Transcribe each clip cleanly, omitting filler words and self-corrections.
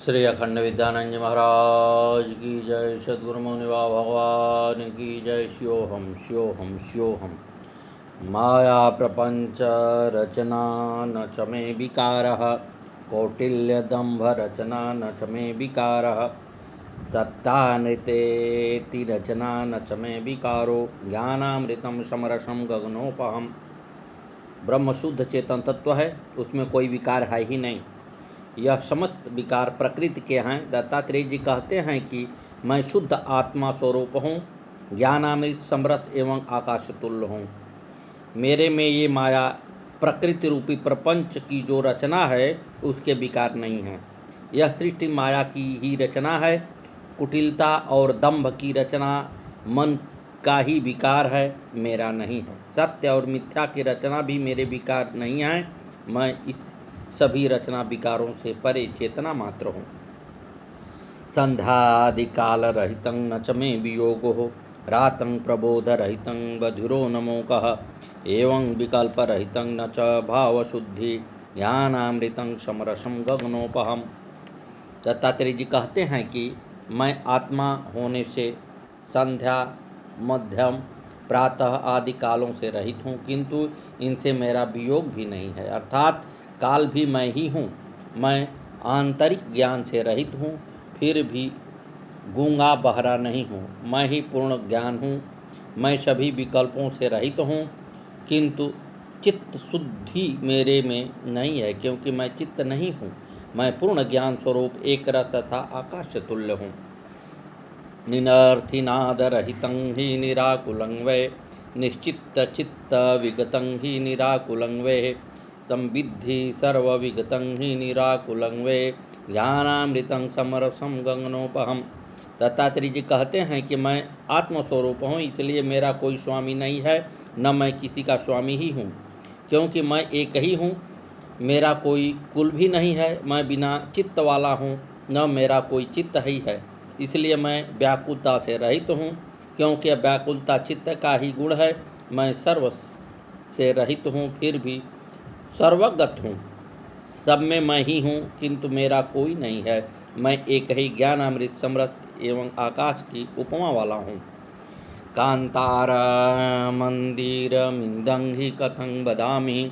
श्री अखंड विद्यानंद जी महाराज की जय। सद्गुरु मुनिवा भगवान की जय। शिवोहम शिवोहम शिवोहम। माया प्रपंच रचना न च मे विकारः, कौटिल्य दंभ रचना न च मे विकारः, सत्तानृतेति रचना न च मे विकारो, ज्ञानामृतम समरसम गगनोपहम। ब्रह्म शुद्ध चेतन तत्व है, उसमें कोई विकार है ही नहीं। यह समस्त विकार प्रकृति के हैं। दत्तात्रेय जी कहते हैं कि मैं शुद्ध आत्मा स्वरूप हूँ, ज्ञानामृत समरस एवं आकाश तुल्य हूँ। मेरे में ये माया प्रकृति रूपी प्रपंच की जो रचना है उसके विकार नहीं है। यह सृष्टि माया की ही रचना है। कुटिलता और दंभ की रचना मन का ही विकार है, मेरा नहीं है। सत्य और मिथ्या की रचना भी मेरे विकार नहीं है। मैं इस सभी रचना विकारों से परे चेतना मात्र हूँ। संध्यादिकाल रहितं न च मे वियोगो, रातं प्रबोध रहितं बधिरो न मोकः, एवं विकल्प रहितं न च भावशुद्धि, ज्ञानामृतं समरसम गगनोपहम। दत्तात्रेय जी कहते हैं कि मैं आत्मा होने से संध्या, मध्यम, प्रातः आदि कालों से रहित हूँ, किंतु इनसे मेरा वियोग भी नहीं है। अर्थात काल भी मैं ही हूँ। मैं आंतरिक ज्ञान से रहित हूँ, फिर भी गूंगा बहरा नहीं हूँ। मैं ही पूर्ण ज्ञान हूँ। मैं सभी विकल्पों से रहित हूँ, किंतु चित्त शुद्धि मेरे में नहीं है, क्योंकि मैं चित्त नहीं हूँ। मैं पूर्ण ज्ञान स्वरूप एक रस तथा आकाश तुल्य हूँ। निनर्थिनादरहितं हि निराकुलं वै, निश्चित्तचित्त विगतं हि निराकुलं वै, संविद्धि सर्वविगतं हि निराकुलं वै, ज्ञानामृतं समरसं गगनोपहम। दत्तात्रेय जी कहते हैं कि मैं आत्मस्वरूप हूँ, इसलिए मेरा कोई स्वामी नहीं है, न मैं किसी का स्वामी ही हूँ, क्योंकि मैं एक ही हूँ। मेरा कोई कुल भी नहीं है। मैं बिना चित्त वाला हूँ, न मेरा कोई चित्त ही है। इसलिए मैं व्याकुलता से रहित हूँ, क्योंकि व्याकुलता चित्त का ही गुण है। मैं सर्व से रहित हूँ, फिर भी सर्वगत हूँ। सब में मैं ही हूँ, किंतु मेरा कोई नहीं है। मैं एक ही ज्ञानामृत समरस एवं आकाश की उपमा वाला हूँ। कांतार मंदिरमिदं हि कथं वदामि,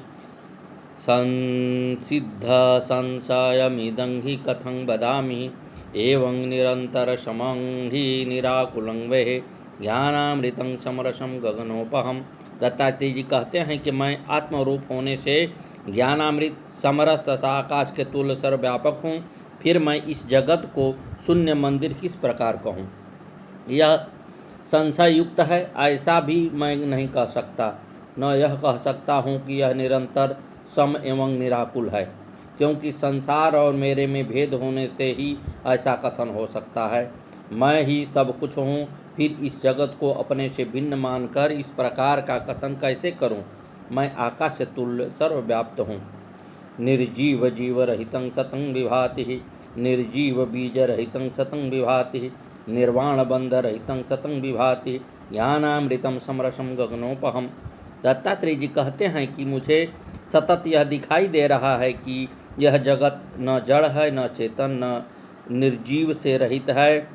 संसिद्ध संशयमिदं हि कथं वदामि, एवं निरन्तरशमं हि निराकुलं वै, ज्ञानामृतं समरसं गगनोपहम। दत्तात्रेय जी कहते हैं कि मैं आत्मरूप होने से ज्ञानामृत समरस तथा आकाश के तुल्य सर्वव्यापक हूँ। फिर मैं इस जगत को शून्य मंदिर किस प्रकार कहूँ? यह संशय युक्त है, ऐसा भी मैं नहीं कह सकता। न यह कह सकता हूँ कि यह निरंतर सम एवं निराकुल है, क्योंकि संसार और मेरे में भेद होने से ही ऐसा कथन हो सकता है। मैं ही सब कुछ हूँ, फिर इस जगत को अपने से भिन्न मानकर इस प्रकार का कथन कैसे करूँ? मैं आकाश से तुल्य सर्वव्याप्त हूँ। निर्जीव जीव रहितं सतं विभाति, निर्जीव बीज रहितं सतं विभाति, निर्वाण बंध रहितं सतं विभाति, ज्ञानामृतं समरसं गगनोपहम। दत्तात्रेय जी कहते हैं कि मुझे सतत यह दिखाई दे रहा है कि यह जगत न जड़ है, न चेतन, न निर्जीव से रहित है,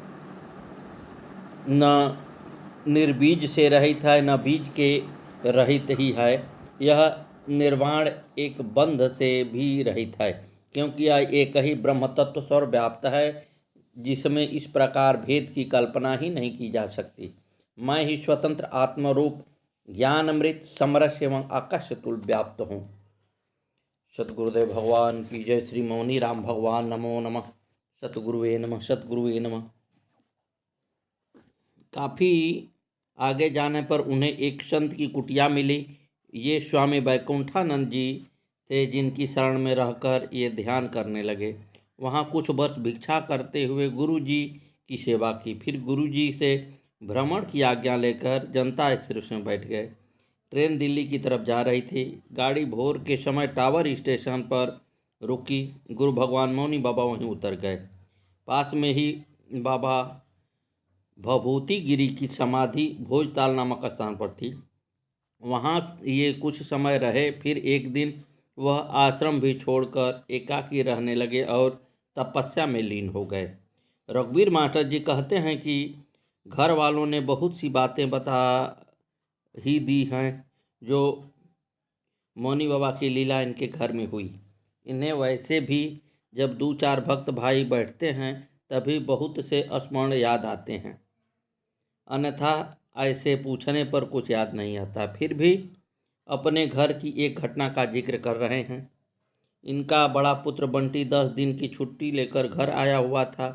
न निर्बीज से रहित है, न बीज के रहित ही है। यह निर्वाण एक बंध से भी रहित है, क्योंकि यह एक ही ब्रह्म तत्व सर्वव्याप्त है, जिसमें इस प्रकार भेद की कल्पना ही नहीं की जा सकती। मैं ही स्वतंत्र आत्मरूप ज्ञानामृत समरस एवं आकाश तुल व्याप्त हूँ। सतगुरुदेव भगवान की जय। श्री मौनी राम भगवान नमो नमः। सतगुरुवे नमः, सतगुरुवे नमः। काफ़ी आगे जाने पर उन्हें एक संत की कुटिया मिली। ये स्वामी वैकुंठानंद जी थे, जिनकी शरण में रहकर ये ध्यान करने लगे। वहाँ कुछ वर्ष भिक्षा करते हुए गुरु जी की सेवा की। फिर गुरु जी से भ्रमण की आज्ञा लेकर जनता एक्सप्रेस में बैठ गए। ट्रेन दिल्ली की तरफ जा रही थी। गाड़ी भोर के समय टावर स्टेशन पर रुकी। गुरु भगवान मौनी बाबा वहीं उतर गए। पास में ही बाबा भभूति गिरी की समाधि भोजताल नामक स्थान पर थी। वहाँ ये कुछ समय रहे। फिर एक दिन वह आश्रम भी छोड़कर एकाकी रहने लगे और तपस्या में लीन हो गए। रघुवीर मास्टर जी कहते हैं कि घर वालों ने बहुत सी बातें बता ही दी हैं जो मौनी बाबा की लीला इनके घर में हुई। इन्हें वैसे भी जब 2-4 भक्त भाई बैठते हैं तभी बहुत से स्मरण याद आते हैं, अन्यथा ऐसे पूछने पर कुछ याद नहीं आता। फिर भी अपने घर की एक घटना का जिक्र कर रहे हैं। इनका बड़ा पुत्र बंटी 10 दिन की छुट्टी लेकर घर आया हुआ था।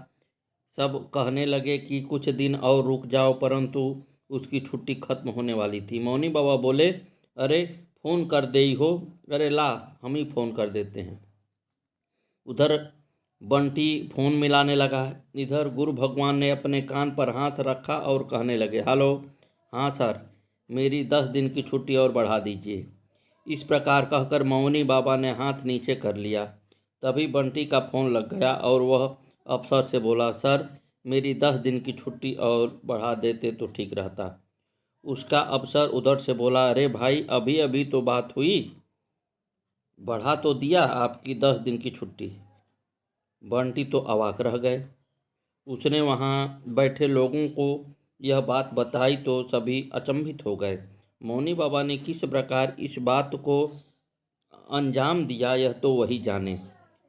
सब कहने लगे कि कुछ दिन और रुक जाओ, परंतु उसकी छुट्टी खत्म होने वाली थी। मौनी बाबा बोले, अरे फ़ोन कर दे हो। अरे ला, हम ही फ़ोन कर देते हैं। उधर बंटी फ़ोन मिलाने लगा। इधर गुरु भगवान ने अपने कान पर हाथ रखा और कहने लगे, हेलो, हाँ सर, मेरी 10 दिन की छुट्टी और बढ़ा दीजिए। इस प्रकार कहकर मौनी बाबा ने हाथ नीचे कर लिया। तभी बंटी का फ़ोन लग गया और वह अफसर से बोला, सर मेरी 10 दिन की छुट्टी और बढ़ा देते तो ठीक रहता। उसका अफसर उधर से बोला, अरे भाई, अभी अभी तो बात हुई, बढ़ा तो दिया आपकी 10 दिन की छुट्टी। बंटी तो अवाक रह गए। उसने वहाँ बैठे लोगों को यह बात बताई तो सभी अचंभित हो गए। मौनी बाबा ने किस प्रकार इस बात को अंजाम दिया यह तो वही जाने।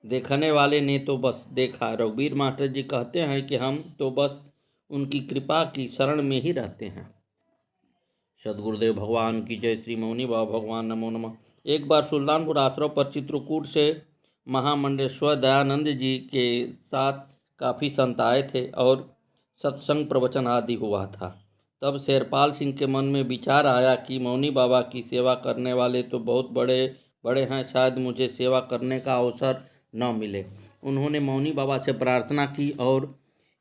देखने वाले ने तो बस देखा। रघुवीर मास्टर जी कहते हैं कि हम तो बस उनकी कृपा की शरण में ही रहते हैं। सदगुरुदेव भगवान की जय। श्री मौनी बाबा भगवान नमो नमः। एक बार सुल्तानपुर आश्रम पर चित्रकूट से महामंडलेश्वर दयानंद जी के साथ काफ़ी संत आए थे और सत्संग प्रवचन आदि हुआ था। तब शेरपाल सिंह के मन में विचार आया कि मौनी बाबा की सेवा करने वाले तो बहुत बड़े बड़े हैं, शायद मुझे सेवा करने का अवसर न मिले। उन्होंने मौनी बाबा से प्रार्थना की और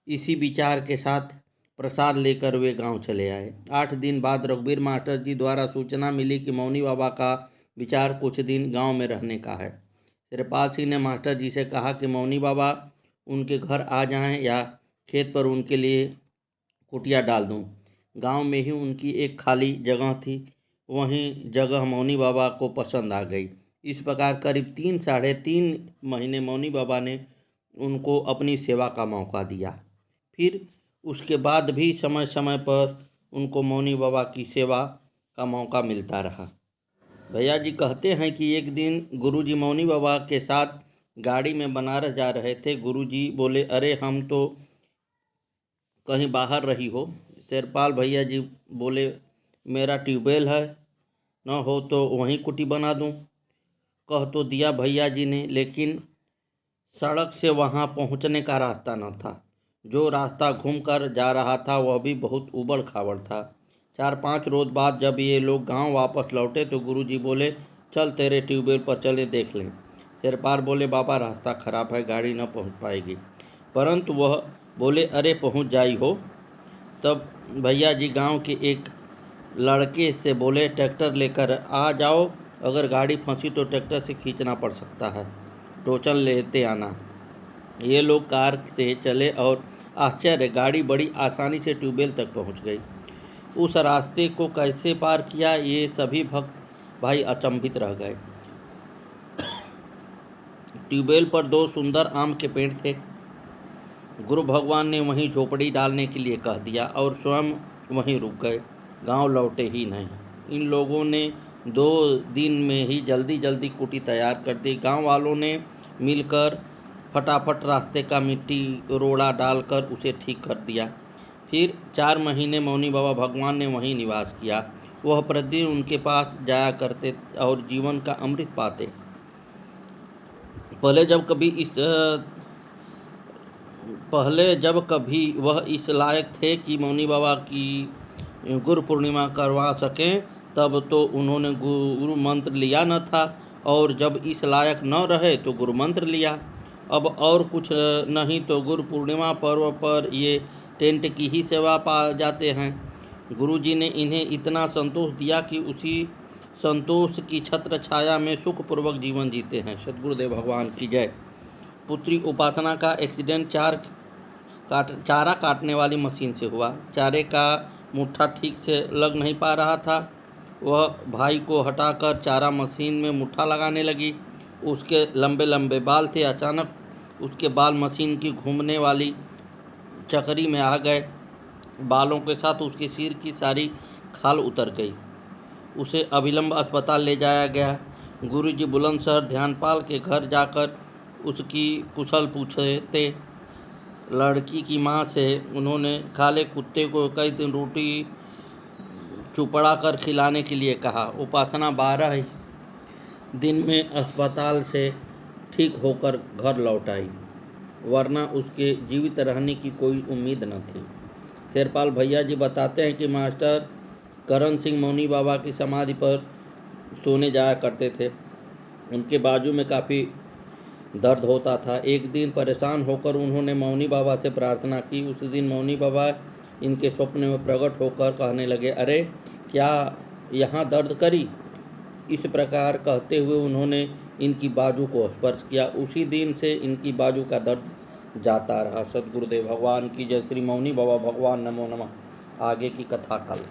इसी विचार के साथ प्रसाद लेकर वे गांव चले आए। 8 दिन बाद रघुवीर मास्टर जी द्वारा सूचना मिली कि मौनी बाबा का विचार कुछ दिन गांव में रहने का है। शेरपाल सिंह ने मास्टर जी से कहा कि मौनी बाबा उनके घर आ जाएं या खेत पर उनके लिए कुटिया डाल दूं। गांव में ही उनकी एक खाली जगह थी, वहीं जगह मौनी बाबा को पसंद आ गई। इस प्रकार करीब 3-3.5 महीने मौनी बाबा ने उनको अपनी सेवा का मौका दिया। फिर उसके बाद भी समय समय पर उनको मौनी बाबा की सेवा का मौका मिलता रहा। भैया जी कहते हैं कि एक दिन गुरुजी मौनी बाबा के साथ गाड़ी में बनारस जा रहे थे। गुरुजी बोले, अरे हम तो कहीं बाहर रही हो। शेरपाल भैया जी बोले, मेरा ट्यूबवेल है, न हो तो वहीं कुटी बना दूं। कह तो दिया भैया जी ने, लेकिन सड़क से वहां पहुंचने का रास्ता न था। जो रास्ता घूमकर जा रहा था वह भी बहुत उबड़ खाबड़ था। 4-5 रोज बाद जब ये लोग गांव वापस लौटे तो गुरुजी बोले, चल तेरे ट्यूबवेल पर चले देख लें। शेरपाल बोले, बाबा रास्ता खराब है, गाड़ी न पहुंच पाएगी। परंतु वह बोले, अरे पहुंच जाई हो। तब भैया जी गांव के एक लड़के से बोले, ट्रैक्टर लेकर आ जाओ, अगर गाड़ी फंसी तो ट्रैक्टर से खींचना पड़ सकता है, टोचन लेते आना। ये लोग कार से चले और आश्चर्य, गाड़ी बड़ी आसानी से ट्यूबवेल तक पहुंच गई। उस रास्ते को कैसे पार किया, ये सभी भक्त भाई अचंभित रह गए। ट्यूबवेल पर 2 सुंदर आम के पेड़ थे। गुरु भगवान ने वहीं झोपड़ी डालने के लिए कह दिया और स्वयं वहीं रुक गए। गांव लौटे ही नहीं। इन लोगों ने 2 दिन में ही जल्दी जल्दी कुटी तैयार कर दी। गांव वालों ने मिलकर फटाफट रास्ते का मिट्टी रोड़ा डालकर उसे ठीक कर दिया। फिर 4 महीने मौनी बाबा भगवान ने वहीं निवास किया। वह प्रतिदिन उनके पास जाया करते और जीवन का अमृत पाते। पहले जब कभी वह इस लायक थे कि मौनी बाबा की गुरु पूर्णिमा करवा सकें, तब तो उन्होंने गुरु मंत्र लिया न था, और जब इस लायक न रहे तो गुरु मंत्र लिया। अब और कुछ नहीं तो गुरु पूर्णिमा पर्व पर ये टेंट की ही सेवा पा जाते हैं। गुरुजी ने इन्हें इतना संतोष दिया कि उसी संतोष की छत्र छाया में सुखपूर्वक जीवन जीते हैं। सद्गुरुदेव भगवान की जय। पुत्री उपासना का एक्सीडेंट चारा काटने वाली मशीन से हुआ। चारे का मुट्ठा ठीक से लग नहीं पा रहा था। वह भाई को हटाकर चारा मशीन में मुट्ठा लगाने लगी। उसके लंबे लंबे बाल थे। अचानक उसके बाल मशीन की घूमने वाली चक्री में आ गए। बालों के साथ उसके सिर की सारी खाल उतर गई। उसे अविलंब अस्पताल ले जाया गया। गुरुजी बुलंदशहर ध्यानपाल के घर जाकर उसकी कुशल पूछते। लड़की की माँ से उन्होंने काले कुत्ते को कई दिन रोटी चुपड़ा कर खिलाने के लिए कहा। उपासना 12 दिन में अस्पताल से ठीक होकर घर लौट आई, वरना उसके जीवित रहने की कोई उम्मीद न थी। शेरपाल भैया जी बताते हैं कि मास्टर करण सिंह मौनी बाबा की समाधि पर सोने जाया करते थे। उनके बाजू में काफ़ी दर्द होता था। एक दिन परेशान होकर उन्होंने मौनी बाबा से प्रार्थना की। उस दिन मौनी बाबा इनके स्वप्न में प्रकट होकर कहने लगे, अरे क्या यहाँ दर्द करी? इस प्रकार कहते हुए उन्होंने इनकी बाजू को स्पर्श किया। उसी दिन से इनकी बाजू का दर्द जाता रहा। सद्गुरुदेव भगवान की जय। श्री मौनी बाबा भगवान नमो नमः। आगे की कथा कल।